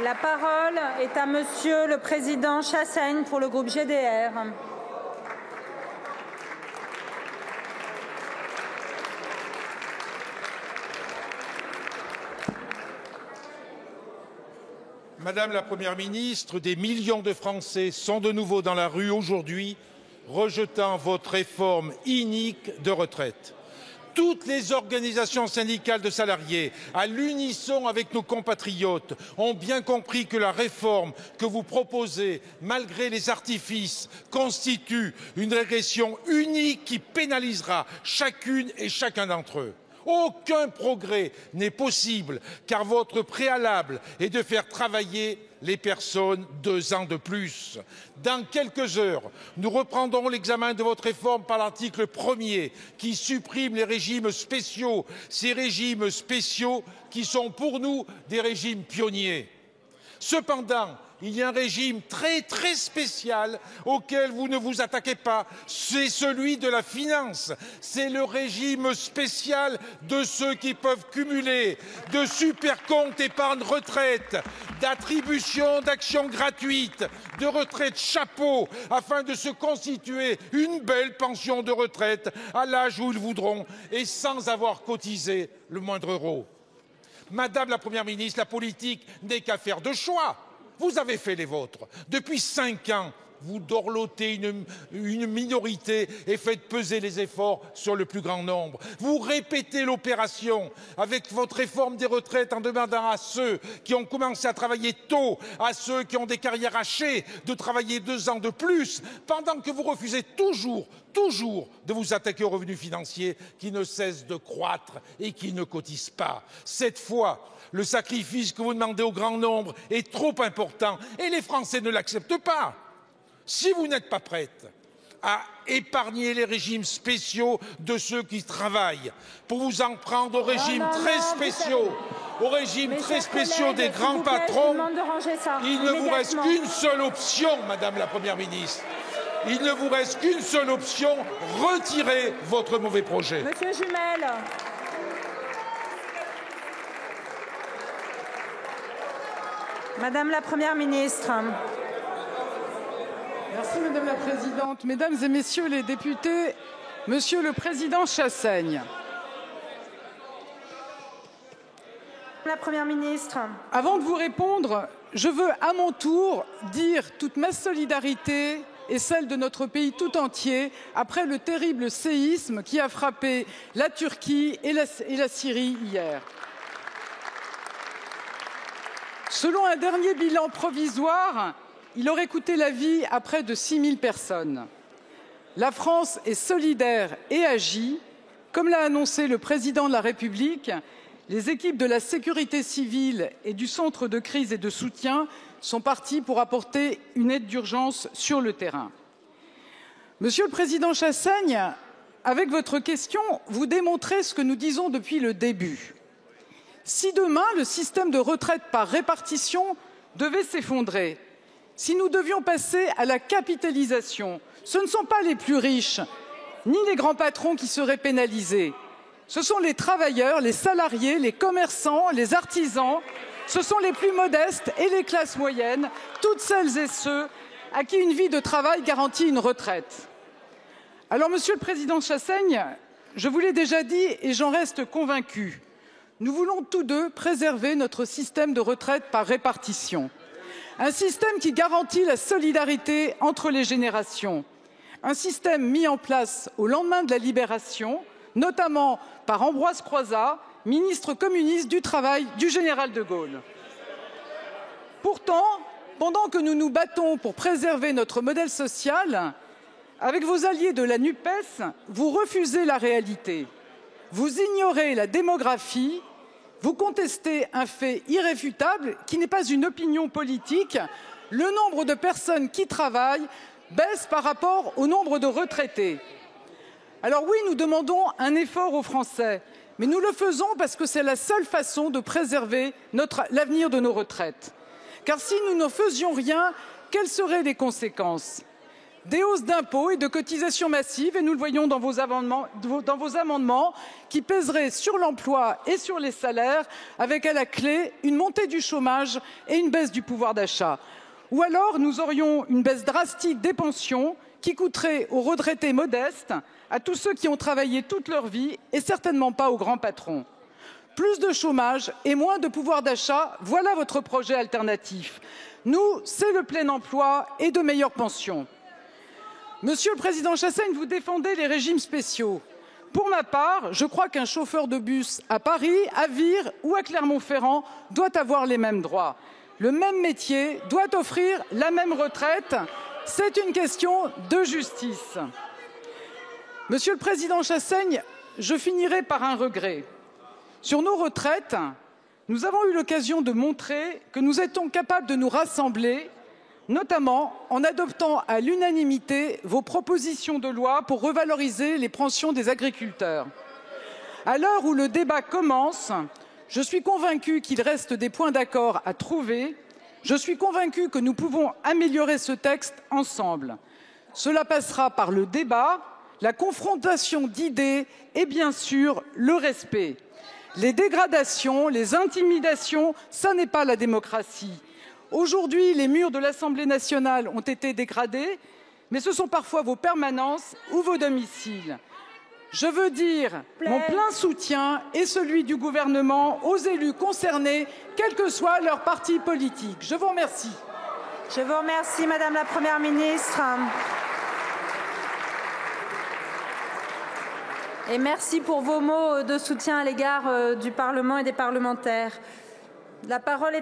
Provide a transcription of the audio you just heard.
La parole est à Monsieur le Président Chassaigne pour le groupe GDR. Madame la Première ministre, des millions de Français sont de nouveau dans la rue aujourd'hui, rejetant votre réforme inique de retraite. Toutes les organisations syndicales de salariés, à l'unisson avec nos compatriotes, ont bien compris que la réforme que vous proposez, malgré les artifices, constitue une régression unique qui pénalisera chacune et chacun d'entre eux. Aucun progrès n'est possible car votre préalable est de faire travailler les personnes 2 ans de plus. Dans quelques heures, nous reprendrons l'examen de votre réforme par l'article 1er qui supprime les régimes spéciaux, ces régimes spéciaux qui sont pour nous des régimes pionniers. Cependant, il y a un régime très spécial auquel vous ne vous attaquez pas, c'est celui de la finance. C'est le régime spécial de ceux qui peuvent cumuler de super comptes épargne retraite, d'attribution d'actions gratuites, de retraite chapeau, afin de se constituer une belle pension de retraite à l'âge où ils voudront et sans avoir cotisé le moindre euro. Madame la Première ministre, la politique n'est qu'affaire de choix. Vous avez fait les vôtres. Depuis 5 ans, vous dorlotez une minorité et faites peser les efforts sur le plus grand nombre. Vous répétez l'opération avec votre réforme des retraites en demandant à ceux qui ont commencé à travailler tôt, à ceux qui ont des carrières hachées, de travailler 2 ans de plus, pendant que vous refusez toujours de vous attaquer aux revenus financiers qui ne cessent de croître et qui ne cotisent pas. Cette fois, le sacrifice que vous demandez au grand nombre est trop important et les Français ne l'acceptent pas. Si vous n'êtes pas prête à épargner les régimes spéciaux de ceux qui travaillent, pour vous en prendre aux régimes très spéciaux des grands patrons, il ne vous reste qu'une seule option, Madame la Première ministre. Il ne vous reste qu'une seule option, retirez votre mauvais projet. Monsieur Jumel. Madame la Première ministre. Merci Madame la Présidente. Mesdames et Messieurs les députés, Monsieur le Président Chassaigne. La Première ministre. Avant de vous répondre, je veux à mon tour dire toute ma solidarité et celle de notre pays tout entier après le terrible séisme qui a frappé la Turquie et la Syrie hier. Selon un dernier bilan provisoire, il aurait coûté la vie à près de 6 000 personnes. La France est solidaire et agit. Comme l'a annoncé le président de la République, les équipes de la sécurité civile et du centre de crise et de soutien sont parties pour apporter une aide d'urgence sur le terrain. Monsieur le Président Chassaigne, avec votre question, vous démontrez ce que nous disons depuis le début. Si demain, le système de retraite par répartition devait s'effondrer, si nous devions passer à la capitalisation, ce ne sont pas les plus riches, ni les grands patrons qui seraient pénalisés. Ce sont les travailleurs, les salariés, les commerçants, les artisans, ce sont les plus modestes et les classes moyennes, toutes celles et ceux à qui une vie de travail garantit une retraite. Alors, Monsieur le Président Chassaigne, je vous l'ai déjà dit et j'en reste convaincue, nous voulons tous deux préserver notre système de retraite par répartition. Un système qui garantit la solidarité entre les générations. Un système mis en place au lendemain de la Libération, notamment par Ambroise Croizat, ministre communiste du Travail du général de Gaulle. Pourtant, pendant que nous nous battons pour préserver notre modèle social, avec vos alliés de la NUPES, vous refusez la réalité. Vous ignorez la démographie. Vous contestez un fait irréfutable qui n'est pas une opinion politique. Le nombre de personnes qui travaillent baisse par rapport au nombre de retraités. Alors oui, nous demandons un effort aux Français, mais nous le faisons parce que c'est la seule façon de préserver l'avenir de nos retraites. Car si nous ne faisions rien, quelles seraient les conséquences? des hausses d'impôts et de cotisations massives, et nous le voyons dans vos amendements, qui pèseraient sur l'emploi et sur les salaires, avec à la clé une montée du chômage et une baisse du pouvoir d'achat. Ou alors nous aurions une baisse drastique des pensions qui coûterait aux retraités modestes, à tous ceux qui ont travaillé toute leur vie et certainement pas aux grands patrons. Plus de chômage et moins de pouvoir d'achat, voilà votre projet alternatif. Nous, c'est le plein emploi et de meilleures pensions. Monsieur le Président Chassaigne, vous défendez les régimes spéciaux. Pour ma part, je crois qu'un chauffeur de bus à Paris, à Vire ou à Clermont-Ferrand doit avoir les mêmes droits. Le même métier doit offrir la même retraite. C'est une question de justice. Monsieur le Président Chassaigne, je finirai par un regret. Sur nos retraites, nous avons eu l'occasion de montrer que nous étions capables de nous rassembler, notamment en adoptant à l'unanimité vos propositions de loi pour revaloriser les pensions des agriculteurs. À l'heure où le débat commence, je suis convaincue qu'il reste des points d'accord à trouver. Je suis convaincue que nous pouvons améliorer ce texte ensemble. Cela passera par le débat, la confrontation d'idées et bien sûr le respect. Les dégradations, les intimidations, ça n'est pas la démocratie. Aujourd'hui, les murs de l'Assemblée nationale ont été dégradés, mais ce sont parfois vos permanences ou vos domiciles. Je veux dire mon plein soutien et celui du gouvernement aux élus concernés, quel que soit leur parti politique. Je vous remercie. Je vous remercie, Madame la Première ministre. Et merci pour vos mots de soutien à l'égard du Parlement et des parlementaires. La parole est